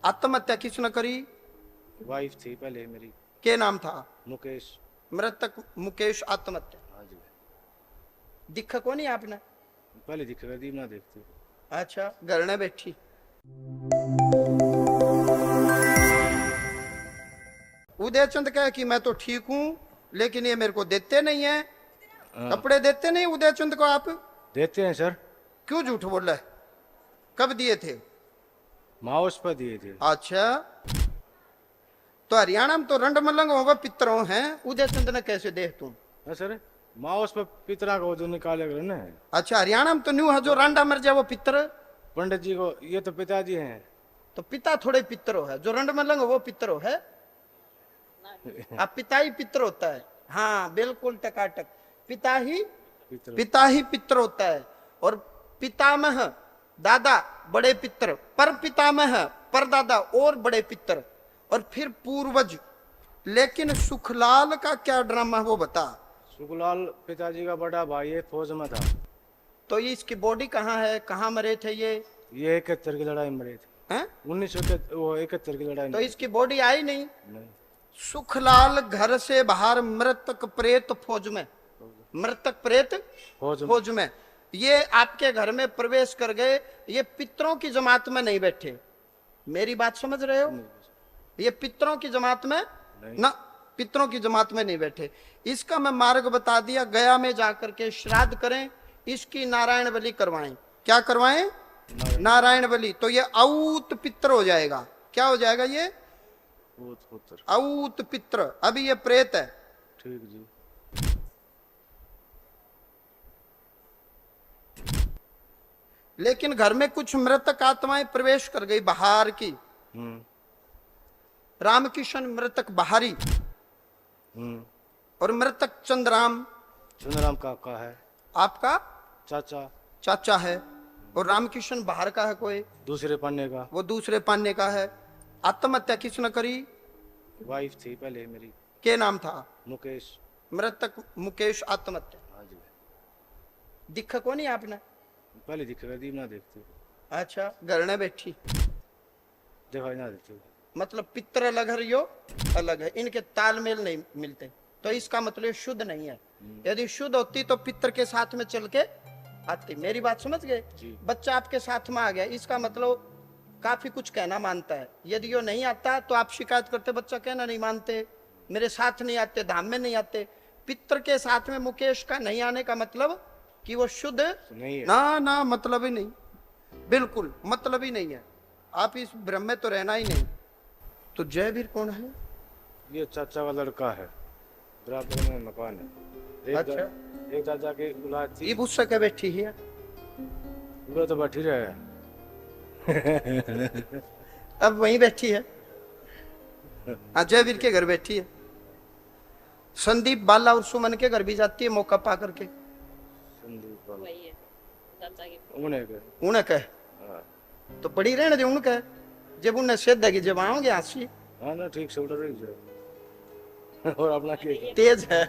आत्महत्या किसने करी? वाइफ थी पहले मेरी। क्या नाम था? मुकेश। मृतक मुकेश आत्महत्या। हाँ जी। दिखा को नहीं आपने? पहले दिख रही ना देखती। अच्छा, घर में बैठी। उदयचंद कहे कि मैं तो ठीक हूं, लेकिन ये मेरे को देते नहीं है। कपड़े देते नहीं उदयचंद को आप? देते हैं सर। क्यों झूठ बोल रहा है? कब दिए थे? माओस पर दिए थे। अच्छा, तो हरियाणा में तो रंड मलंग होगा पितरों हैं, उदयचंद ने कैसे देख तू? हाँ सर, माओस पर पितरा को जो निकाले गए ना। अच्छा, हरियाणा में तो न्यू है जो रांडा मर जाए वो पितर। पंडित जी को ये तो पिताजी हैं। तो पिता थोड़े पितरो है, जो रंड मलंग वो पितरो है। अब पिता ही पितर होता है। हाँ बिल्कुल टकाटक, पिता ही पितर होता है। और पितामह दादा बड़े पितर, पर पितामह परदादा और बड़े पितर, और फिर पूर्वज। लेकिन सुखलाल का क्या ड्रामा है वो बता। सुखलाल पिताजी का बड़ा भाई है, फौज में था। तो ये इसकी बॉडी कहाँ है, कहाँ मरे थे ये? 71 की लड़ाई में मरे थे। हैं? 1971 की लड़ाई तो में। इसकी बॉडी आई नहीं। नहीं। सुखलाल घर से बाहर मृतक प्रेत फौज में, मृतक प्रेत फौज में। ये आपके घर में प्रवेश कर गए, ये पितरों की जमात में नहीं बैठे। मेरी बात समझ रहे हो? ये पितरों की जमात में ना, पितरों की जमात में नहीं बैठे। इसका मैं मार्ग बता दिया, गया में जाकर के श्राद्ध करें, इसकी नारायण बलि करवाएं। क्या करवाएं? नारायण बलि। तो ये औत पित्र हो जाएगा। क्या हो जाएगा ये? औत पित्र। अभी ये प्रेत है। ठीक जी। लेकिन घर में कुछ मृतक आत्माएं प्रवेश कर गई बाहर की। रामकिशन मृतक बाहरी, और मृतक चंद्राम का है आपका चाचा है, और रामकिशन बाहर का है, कोई दूसरे पन्ने का, वो दूसरे पाने का है। आत्महत्या किसने करी? वाइफ थी पहले मेरी। क्या नाम था? मुकेश। मृतक मुकेश आत्महत्या। हाँ जी। दिखा को नहीं आपने? पहले दिख रही ना देखती। अच्छा, घर में बैठी। दिखाई ना देती। मतलब पितर अलग है, यो अलग है, इनके तालमेल नहीं मिलते। तो इसका मतलब शुद्ध नहीं है। यदि शुद्ध होती तो पितर के साथ में चल के आती। मेरी बात समझ गए? बच्चा आपके साथ में आ गया, इसका मतलब काफी कुछ कहना मानता है। यदि यो नहीं आता तो आप शिकायत करते, बच्चा कहना नहीं मानते, मेरे साथ नहीं आते, धाम में नहीं आते। पितर के साथ में मुकेश का नहीं आने का मतलब कि वो शुद्ध नहीं है। ना मतलब ही नहीं, बिल्कुल मतलब ही नहीं है। आप इस भ्रम में तो रहना ही नहीं। तो जयवीर कौन है? ये चाचा का लड़का है, बराबर में मकान है। अच्छा, एक चाचा की औलाद थी। ये मुझसे क्या बैठी है? वो तो बैठी रहे। अब वहीं बैठी है। जयवीर के घर बैठी है। संदीप बाला और सुमन के घर भी जाती है मौका पा करके। उन्हें कहे तो पड़ी रहने दे, उनका जब उन्हें सिद्ध है कि जब आओगे आशी। हाँ ना, ठीक से उधर रही और अपना तेज है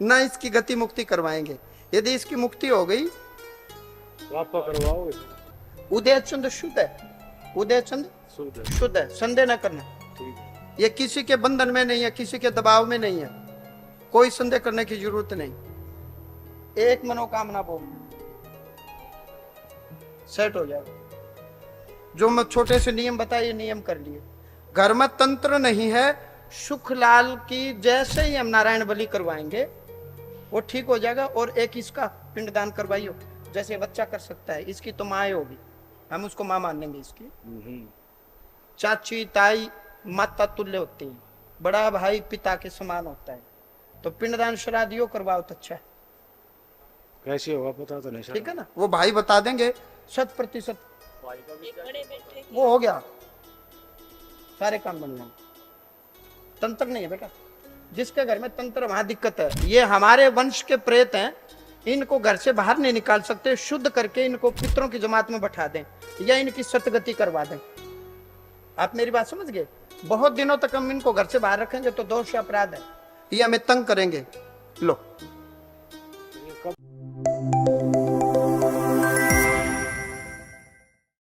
ना, इसकी गति मुक्ति करवाएंगे। यदि इसकी मुक्ति हो गई तो आपका करवाओगे। उदयचंद शुद्ध है, उदयचंद शुद्ध है, संदेह न करना। ठीक है। ये किसी के बंधन में नहीं है, किसी के दबाव में नहीं है, कोई संदेह करने की जरूरत नहीं। एक मनोकामना बोल, सेट हो जाएगा। जो मैं छोटे से नियम बताए, नियम कर लिए। घर में तंत्र नहीं है, सुखलाल की जैसे ही हम नारायण बलि करवाएंगे वो ठीक हो जाएगा। और एक इसका पिंडदान करवाइयो, जैसे बच्चा कर सकता है। इसकी तो माँ होगी, हम उसको माँ मान लेंगे। इसकी चाची ताई माता तुल्य होती है, बड़ा भाई पिता के समान होता है। तो पिंडदान श्राद्धियों करवाओ तो अच्छा है। कैसे होगा पता तो नहीं। ठीक है ना, वो भाई बता देंगे 100%। वो हो गया, सारे काम बन जाएंगे। तंत्र नहीं है बेटा, जिसके घर में तंत्र वहां दिक्कत है। ये हमारे वंश के प्रेत हैं, इनको घर से बाहर नहीं निकाल सकते। शुद्ध करके इनको पितरों की जमात में बैठा दें या इनकी सतगति करवा दें। आप मेरी बात समझ गए? बहुत दिनों तक हम इनको घर से बाहर रखेंगे तो दोष अपराध है, ये हमें तंग करेंगे। लो